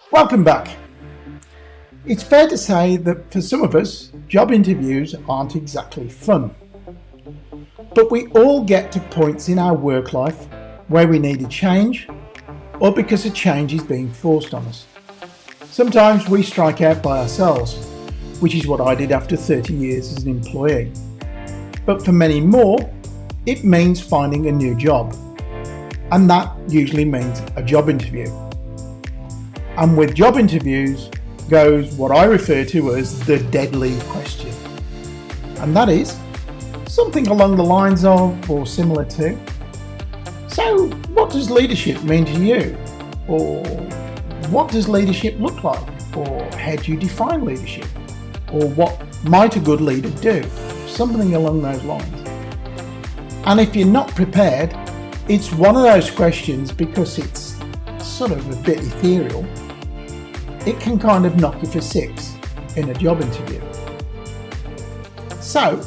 Welcome back. It's fair to say that for some of us, job interviews aren't exactly fun. But we all get to points in our work life where we need a change, or because a change is being forced on us. Sometimes we strike out by ourselves, which is what I did after 30 years as an employee. But for many more, it means finding a new job. And that usually means a job interview. And with job interviews goes what I refer to as the deadly question. And that is something along the lines of, or similar to, so what does leadership mean to you? Or what does leadership look like? Or how do you define leadership? Or what might a good leader do? Something along those lines. And if you're not prepared, it's one of those questions, because it's sort of a bit ethereal, it can kind of knock you for six in a job interview. So,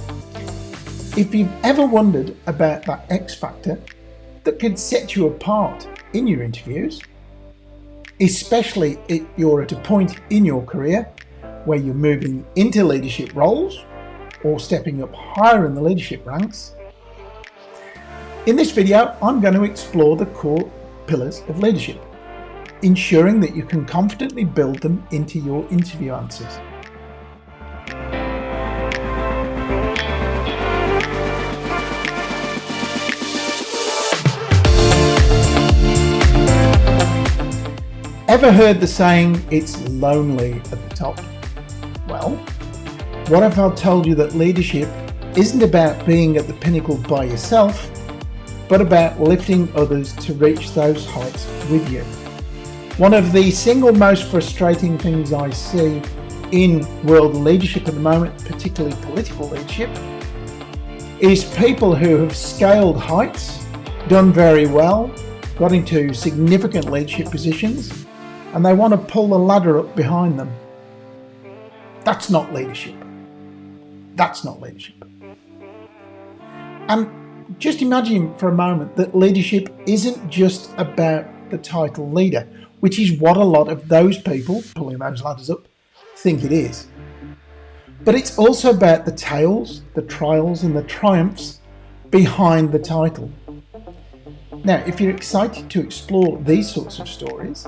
if you've ever wondered about that X factor that could set you apart in your interviews, especially if you're at a point in your career where you're moving into leadership roles or stepping up higher in the leadership ranks, in this video I'm going to explore the core pillars of leadership, ensuring that you can confidently build them into your interview answers. Ever heard the saying, it's lonely at the top? Well, what if I told you that leadership isn't about being at the pinnacle by yourself, but about lifting others to reach those heights with you? One of the single most frustrating things I see in world leadership at the moment, particularly political leadership, is people who have scaled heights, done very well, got into significant leadership positions, and they want to pull the ladder up behind them. That's not leadership. That's not leadership. And just imagine for a moment that leadership isn't just about the title leader, which is what a lot of those people pulling those ladders up think it is. But it's also about the tales, the trials and the triumphs behind the title. Now, if you're excited to explore these sorts of stories,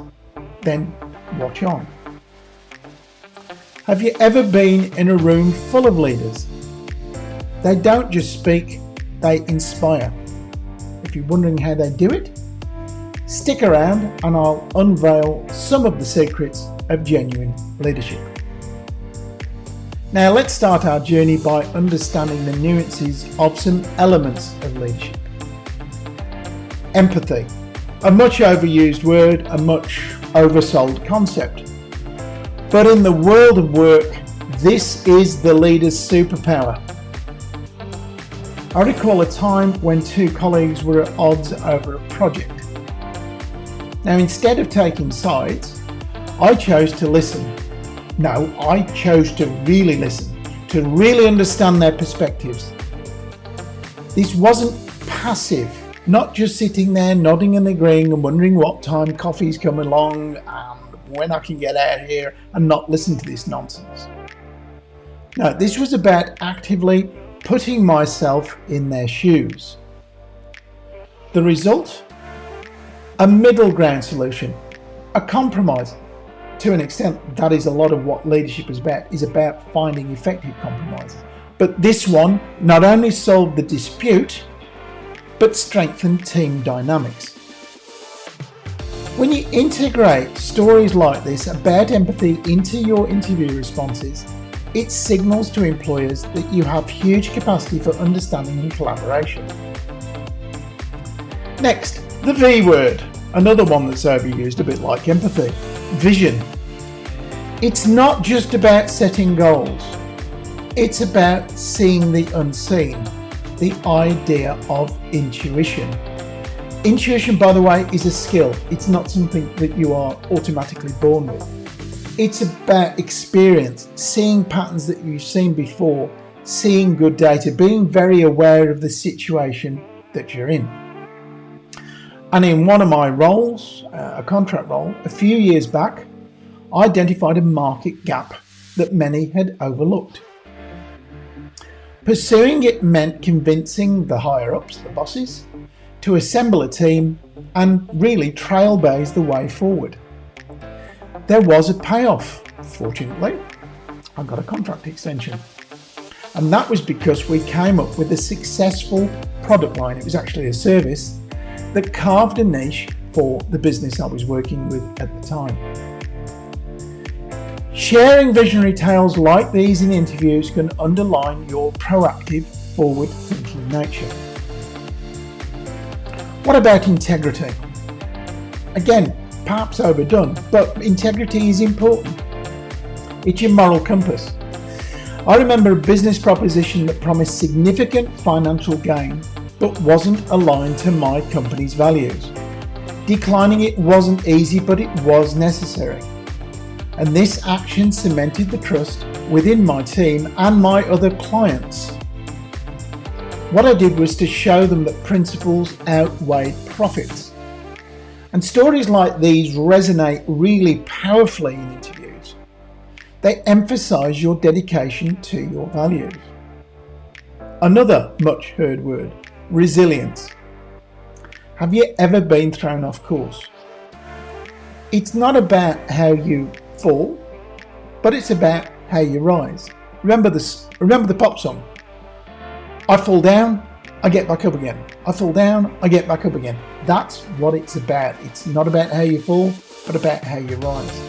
then watch on. Have you ever been in a room full of leaders? They don't just speak, they inspire. If you're wondering how they do it, stick around and I'll unveil some of the secrets of genuine leadership. Now let's start our journey by understanding the nuances of some elements of leadership. Empathy, a much overused word, a much oversold concept. But in the world of work, this is the leader's superpower. I recall a time when two colleagues were at odds over a project. Now, instead of taking sides, I chose to listen. No, I chose to really listen, to really understand their perspectives. This wasn't passive, not just sitting there nodding and agreeing and wondering what time coffee's coming along and when I can get out of here and not listen to this nonsense. No, this was about actively putting myself in their shoes. The result? A middle ground solution, a compromise. To an extent, that is a lot of what leadership is about finding effective compromises. But this one not only solved the dispute, but strengthened team dynamics. When you integrate stories like this about empathy into your interview responses, it signals to employers that you have huge capacity for understanding and collaboration. Next, the V word, another one that's overused, a bit like empathy. Vision. It's not just about setting goals. It's about seeing the unseen, the idea of intuition. Intuition, by the way, is a skill. It's not something that you are automatically born with. It's about experience, seeing patterns that you've seen before, seeing good data, being very aware of the situation that you're in. And in one of my roles, a contract role, a few years back, identified a market gap that many had overlooked. Pursuing it meant convincing the higher-ups, the bosses, to assemble a team and really trailblaze the way forward. There was a payoff. Fortunately, I got a contract extension. And that was because we came up with a successful product line. It was actually a service that carved a niche for the business I was working with at the time. Sharing visionary tales like these in interviews can underline your proactive, forward-thinking nature. What about integrity? Again, perhaps overdone, but integrity is important. It's your moral compass. I remember a business proposition that promised significant financial gain, but wasn't aligned to my company's values. Declining it wasn't easy, but it was necessary. And this action cemented the trust within my team and my other clients. What I did was to show them that principles outweighed profits. And stories like these resonate really powerfully in interviews. They emphasize your dedication to your values. Another much heard word, resilience. Have you ever been thrown off course? It's not about how you fall, but it's about how you rise. Remember the pop song. I fall down, I get back up again. I fall down, I get back up again. That's what it's about. It's not about how you fall, but about how you rise.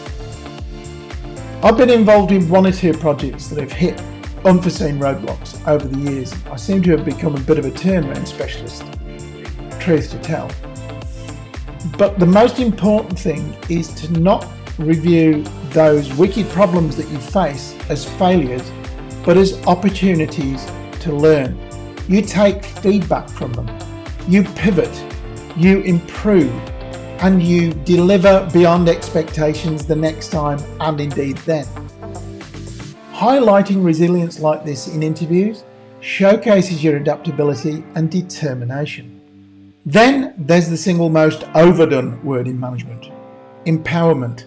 I've been involved in one or two projects that have hit unforeseen roadblocks over the years. I seem to have become a bit of a turnaround specialist, truth to tell. But the most important thing is to not review those wicked problems that you face as failures, but as opportunities to learn. You take feedback from them, you pivot, you improve, and you deliver beyond expectations the next time and indeed then. Highlighting resilience like this in interviews showcases your adaptability and determination. Then there's the single most overdone word in management, empowerment.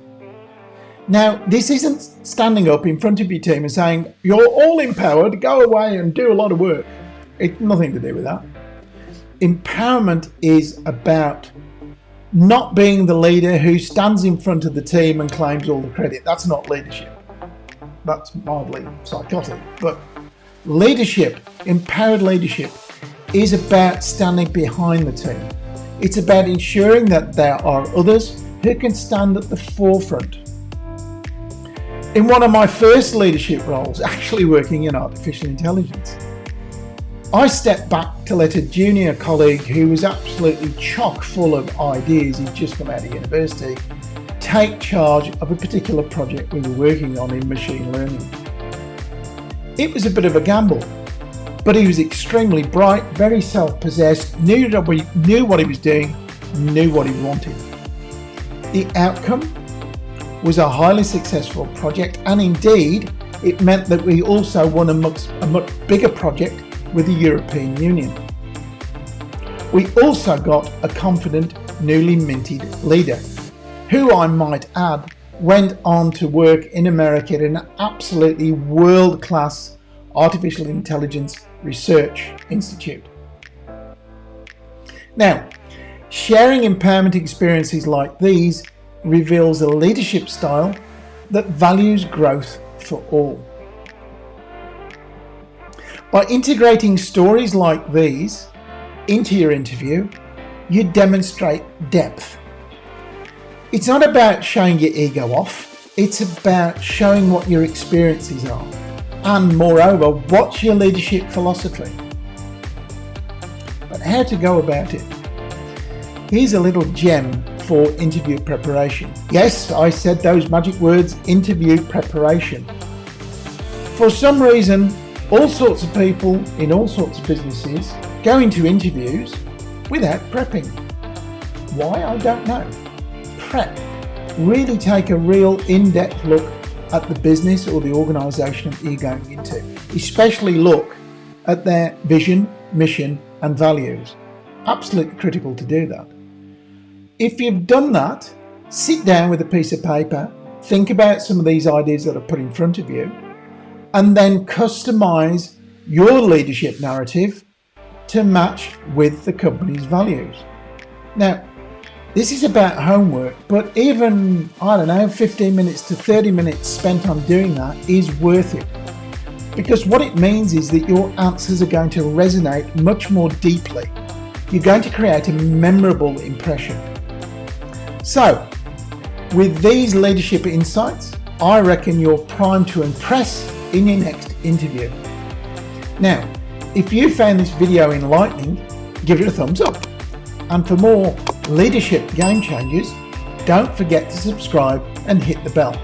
Now, this isn't standing up in front of your team and saying, you're all empowered, go away and do a lot of work. It's nothing to do with that. Empowerment is about not being the leader who stands in front of the team and claims all the credit. That's not leadership. That's mildly psychotic. But leadership, empowered leadership, is about standing behind the team. It's about ensuring that there are others who can stand at the forefront. In one of my first leadership roles, actually working in artificial intelligence, I stepped back to let a junior colleague who was absolutely chock full of ideas, he'd just come out of university, take charge of a particular project we were working on in machine learning. It was a bit of a gamble, but he was extremely bright, very self-possessed, knew what he was doing, knew what he wanted. The outcome was a highly successful project, and indeed it meant that we also won a much bigger project with the European Union. We also got a confident, newly minted leader, who I might add went on to work in America at an absolutely world-class artificial intelligence research institute. Now, sharing empowerment experiences like these reveals a leadership style that values growth for all. By integrating stories like these into your interview, you demonstrate depth. It's not about showing your ego off, it's about showing what your experiences are, and moreover, what's your leadership philosophy. But how to go about it? Here's a little gem for interview preparation. Yes, I said those magic words, interview preparation. For some reason, all sorts of people in all sorts of businesses go into interviews without prepping. Why? I don't know. Prep. Really take a real in-depth look at the business or the organisation that you're going into. Especially look at their vision, mission and values. Absolutely critical to do that. If you've done that, sit down with a piece of paper think about some of these ideas that are put in front of you, and then customize your leadership narrative to match with the company's values. Now, this is about homework, but even, 15 minutes to 30 minutes spent on doing that is worth it. Because what it means is that your answers are going to resonate much more deeply. You're going to create a memorable impression. So, with these leadership insights, I reckon you're primed to impress in your next interview. Now, if you found this video enlightening, give it a thumbs up. And for more leadership game changers, don't forget to subscribe and hit the bell.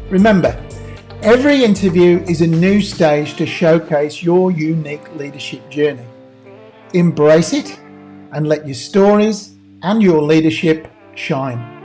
Remember, every interview is a new stage to showcase your unique leadership journey. Embrace it and let your stories and your leadership shine.